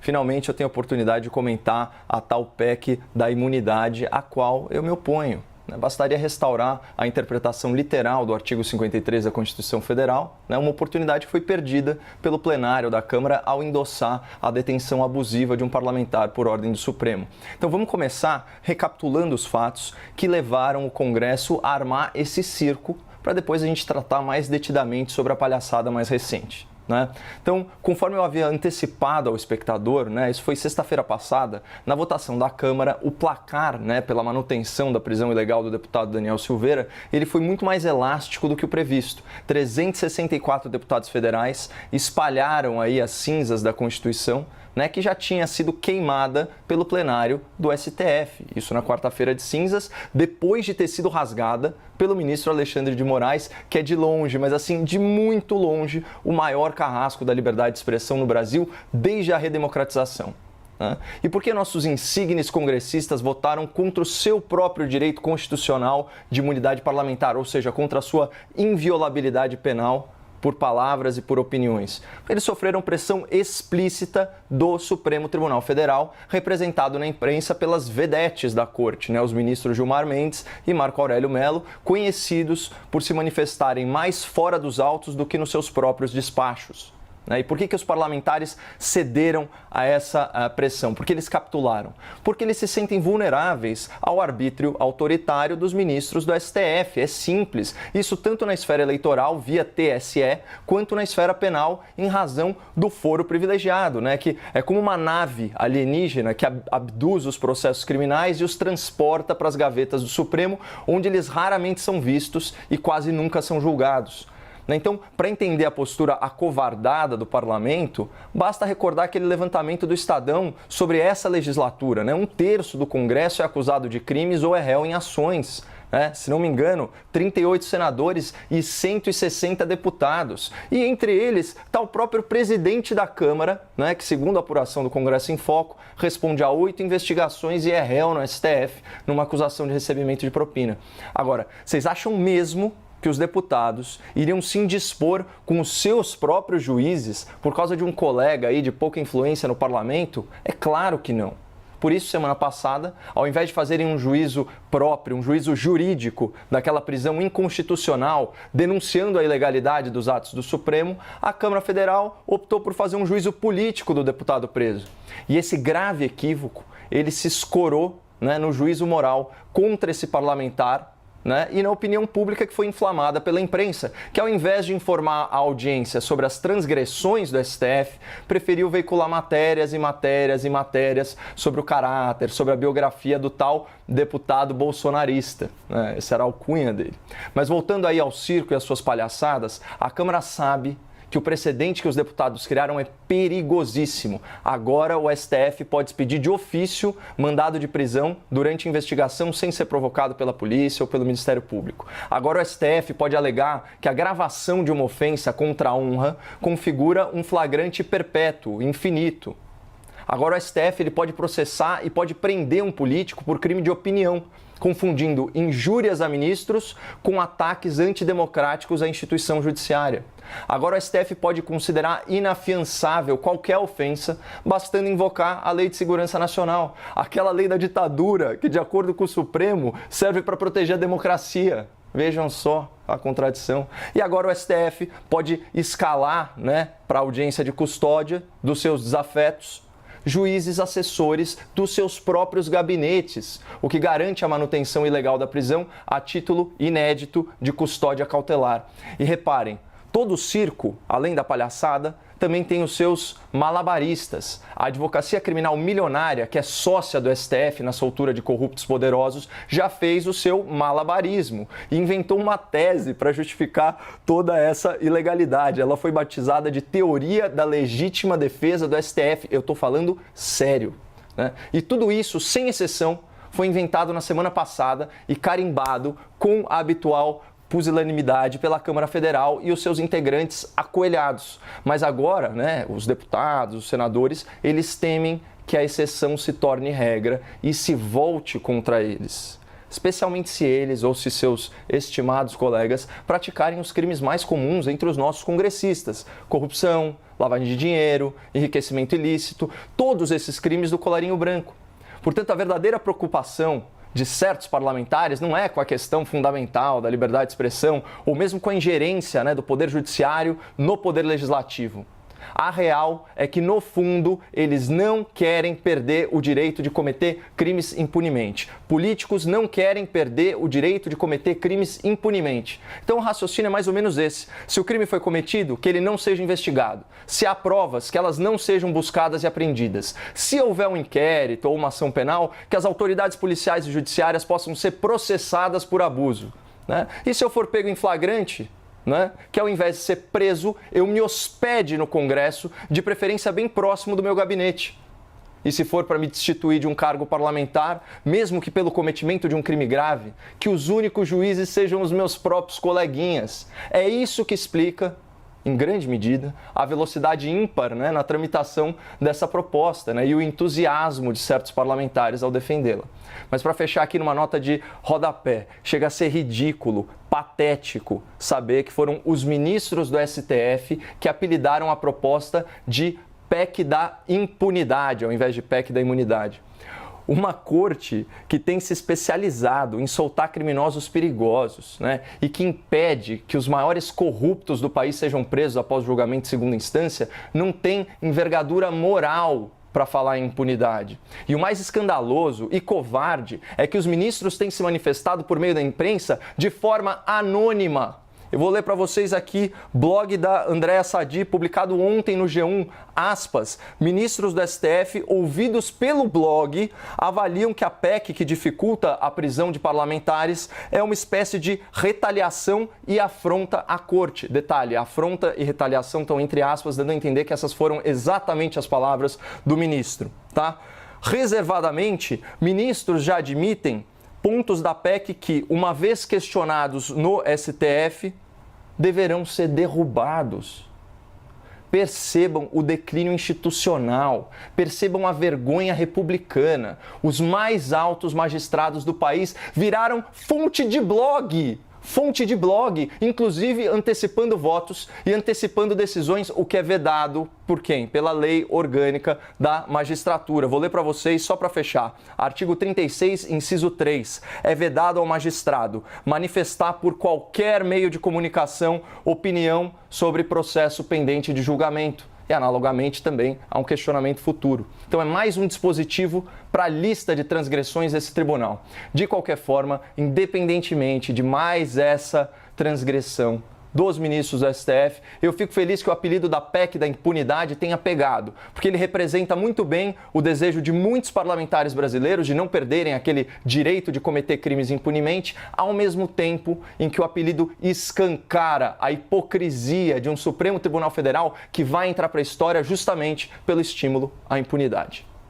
finalmente eu tenho a oportunidade de comentar a tal PEC da imunidade, a qual eu me oponho. Bastaria restaurar a interpretação literal do artigo 53 da Constituição Federal, uma oportunidade que foi perdida pelo plenário da Câmara ao endossar a detenção abusiva de um parlamentar por ordem do Supremo. Então vamos começar recapitulando os fatos que levaram o Congresso a armar esse circo, para depois a gente tratar mais detidamente sobre a palhaçada mais recente. Então, conforme eu havia antecipado ao espectador, isso foi sexta-feira passada, na votação da Câmara, o placar pela manutenção da prisão ilegal do deputado Daniel Silveira, ele foi muito mais elástico do que o previsto. 364 deputados federais espalharam aí as cinzas da Constituição, que já tinha sido queimada pelo plenário do STF. Isso na quarta-feira de cinzas, depois de ter sido rasgada pelo ministro Alexandre de Moraes, que é de longe, mas assim, de muito longe, o maior carrasco da liberdade de expressão no Brasil desde a redemocratização. E por que nossos insignes congressistas votaram contra o seu próprio direito constitucional de imunidade parlamentar, ou seja, contra a sua inviolabilidade penal por palavras e por opiniões? Eles sofreram pressão explícita do Supremo Tribunal Federal, representado na imprensa pelas vedetes da corte, os ministros Gilmar Mendes e Marco Aurélio Mello, conhecidos por se manifestarem mais fora dos autos do que nos seus próprios despachos. E por que os parlamentares cederam a essa pressão? Porque eles capitularam. Porque eles se sentem vulneráveis ao arbítrio autoritário dos ministros do STF. É simples. Isso tanto na esfera eleitoral, via TSE, quanto na esfera penal, em razão do foro privilegiado, que é como uma nave alienígena que abduz os processos criminais e os transporta para as gavetas do Supremo, onde eles raramente são vistos e quase nunca são julgados. Então, para entender a postura acovardada do parlamento, basta recordar aquele levantamento do Estadão sobre essa legislatura. 1/3 do Congresso é acusado de crimes ou é réu em ações. Se não me engano, 38 senadores e 160 deputados. E entre eles está o próprio presidente da Câmara, que, segundo a apuração do Congresso em Foco, responde a 8 investigações e é réu no STF numa acusação de recebimento de propina. Agora, vocês acham mesmo que os deputados iriam se indispor com os seus próprios juízes por causa de um colega aí de pouca influência no parlamento? É claro que não. Por isso, semana passada, ao invés de fazerem um juízo próprio, um juízo jurídico daquela prisão inconstitucional, denunciando a ilegalidade dos atos do Supremo, a Câmara Federal optou por fazer um juízo político do deputado preso. E esse grave equívoco, ele se escorou no juízo moral contra esse parlamentar, e na opinião pública que foi inflamada pela imprensa, que ao invés de informar a audiência sobre as transgressões do STF, preferiu veicular matérias e matérias e matérias sobre o caráter, sobre a biografia do tal deputado bolsonarista. Essa era a alcunha dele. Mas voltando aí ao circo e às suas palhaçadas, a Câmara sabe que o precedente que os deputados criaram é perigosíssimo. Agora o STF pode expedir de ofício mandado de prisão durante investigação sem ser provocado pela polícia ou pelo Ministério Público. Agora o STF pode alegar que a gravação de uma ofensa contra a honra configura um flagrante perpétuo, infinito. Agora o STF ele pode processar e pode prender um político por crime de opinião, confundindo injúrias a ministros com ataques antidemocráticos à instituição judiciária. Agora o STF pode considerar inafiançável qualquer ofensa, bastando invocar a Lei de Segurança Nacional, aquela lei da ditadura que, de acordo com o Supremo, serve para proteger a democracia. Vejam só a contradição. E agora o STF pode escalar, para a audiência de custódia dos seus desafetos juízes assessores dos seus próprios gabinetes, o que garante a manutenção ilegal da prisão a título inédito de custódia cautelar. E reparem, todo o circo, além da palhaçada, também tem os seus malabaristas. A advocacia criminal milionária, que é sócia do STF na soltura de corruptos poderosos, já fez o seu malabarismo e inventou uma tese para justificar toda essa ilegalidade. Ela foi batizada de Teoria da Legítima Defesa do STF. Eu estou falando sério. E tudo isso, sem exceção, foi inventado na semana passada e carimbado com a habitual pusilanimidade pela Câmara Federal e os seus integrantes acoelhados. Mas agora, os deputados, os senadores, eles temem que a exceção se torne regra e se volte contra eles. especialmente se eles ou se seus estimados colegas praticarem os crimes mais comuns entre os nossos congressistas: corrupção, lavagem de dinheiro, enriquecimento ilícito, todos esses crimes do colarinho branco. Portanto, a verdadeira preocupação de certos parlamentares não é com a questão fundamental da liberdade de expressão ou mesmo com a ingerência, do Poder Judiciário no Poder Legislativo. A real é que, no fundo, eles não querem perder o direito de cometer crimes impunemente. Políticos não querem perder o direito de cometer crimes impunemente. Então, o raciocínio é mais ou menos esse. Se o crime foi cometido, que ele não seja investigado. Se há provas, que elas não sejam buscadas e apreendidas. Se houver um inquérito ou uma ação penal, que as autoridades policiais e judiciárias possam ser processadas por abuso. E se eu for pego em flagrante, que ao invés de ser preso, eu me hospede no Congresso, de preferência bem próximo do meu gabinete. E se for para me destituir de um cargo parlamentar, mesmo que pelo cometimento de um crime grave, que os únicos juízes sejam os meus próprios coleguinhas. É isso que explica, em grande medida, a velocidade ímpar na tramitação dessa proposta e o entusiasmo de certos parlamentares ao defendê-la. Mas para fechar aqui numa nota de rodapé, chega a ser ridículo, patético saber que foram os ministros do STF que apelidaram a proposta de PEC da impunidade, ao invés de PEC da imunidade. Uma corte que tem se especializado em soltar criminosos perigosos, e que impede que os maiores corruptos do país sejam presos após julgamento de segunda instância, não tem envergadura moral para falar em impunidade. E o mais escandaloso e covarde é que os ministros têm se manifestado por meio da imprensa de forma anônima. Eu vou ler para vocês aqui, blog da Andréa Sadi, publicado ontem no G1, aspas, ministros do STF, ouvidos pelo blog, avaliam que a PEC que dificulta a prisão de parlamentares é uma espécie de retaliação e afronta à corte. Detalhe, afronta e retaliação estão entre aspas, dando a entender que essas foram exatamente as palavras do ministro, Reservadamente, ministros já admitem pontos da PEC que, uma vez questionados no STF, deverão ser derrubados. Percebam o declínio institucional, percebam a vergonha republicana. Os mais altos magistrados do país viraram fonte de blog, inclusive antecipando votos e antecipando decisões, o que é vedado por quem? Pela lei orgânica da magistratura. Vou ler para vocês só para fechar. Artigo 36, inciso 3. É vedado ao magistrado manifestar por qualquer meio de comunicação opinião sobre processo pendente de julgamento. E, analogamente, também há um questionamento futuro. Então, é mais um dispositivo para a lista de transgressões desse tribunal. De qualquer forma, independentemente de mais essa transgressão dos ministros do STF, eu fico feliz que o apelido da PEC da impunidade tenha pegado, porque ele representa muito bem o desejo de muitos parlamentares brasileiros de não perderem aquele direito de cometer crimes impunemente, ao mesmo tempo em que o apelido escancara a hipocrisia de um Supremo Tribunal Federal que vai entrar para a história justamente pelo estímulo à impunidade.